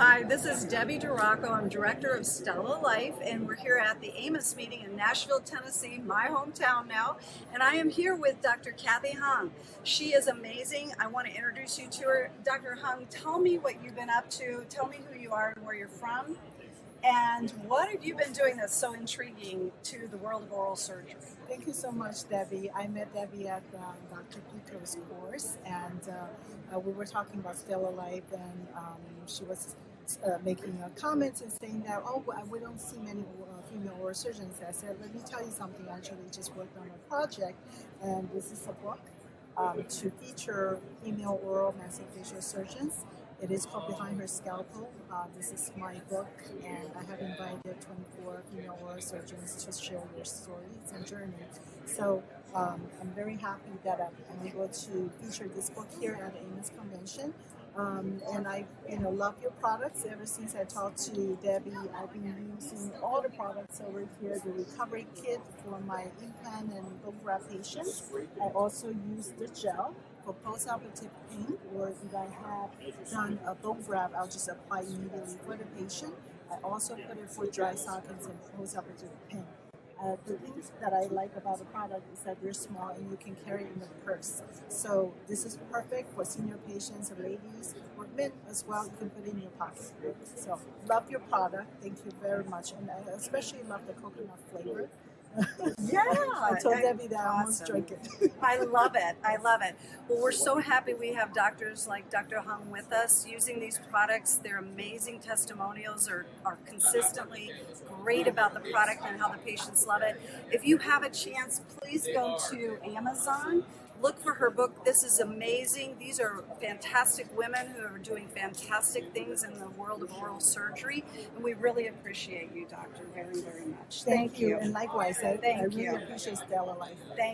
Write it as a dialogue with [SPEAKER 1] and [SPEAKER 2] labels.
[SPEAKER 1] Hi, this is Debbie Duraco. I'm director of StellaLife, and we're here at the Amos meeting in Nashville, Tennessee, my hometown now. And I am here with Dr. Cathy Hung. She is amazing. I want to introduce you to her. Dr. Hung, tell me what you've been up to. Tell me who you are and where you're from. And what have you been doing that's so intriguing to the world of oral surgery?
[SPEAKER 2] Thank you so much, Debbie. I met Debbie at Dr. Pico's course, and we were talking about StellaLife, and she was making comments and saying that, oh, we don't see many female oral surgeons. I said, let me tell you something. I actually just worked on a project, and this is a book to feature female oral maxillofacial surgeons. It is called Behind Her Scalpel. This is my book, and I have invited 24 female oral surgeons to share their stories and journey. So I'm very happy that I'm able to feature this book here at the Amos Convention. And I love your products. Ever since I talked to Debbie, I've been using all the products over here, the recovery kit for my implant and bone graft patients. I also use the gel for postoperative pain, or if I have done a bone graft, I'll just apply immediately for the patient. I also put it for dry sockets and postoperative pain. The things that I like about the product is that they're small and you can carry it in a purse. So this is perfect for senior patients and ladies, or men as well. You can put it in your pocket. So love your product. Thank you very much. And I especially love the coconut flavor.
[SPEAKER 1] Yeah,
[SPEAKER 2] I told Debbie that I almost drank it.
[SPEAKER 1] I love it. I love it. Well, we're so happy we have doctors like Dr. Hung with us using these products. Their amazing testimonials are consistently great about the product and how the patients love it. If you have a chance, please go to Amazon. Look for her book. This is amazing. These are fantastic women who are doing fantastic things in the world of oral surgery. And we really appreciate you, Doctor, very, very much.
[SPEAKER 2] Thank you. And likewise, I
[SPEAKER 1] Thank
[SPEAKER 2] really
[SPEAKER 1] you.
[SPEAKER 2] appreciate StellaLife.
[SPEAKER 1] Thank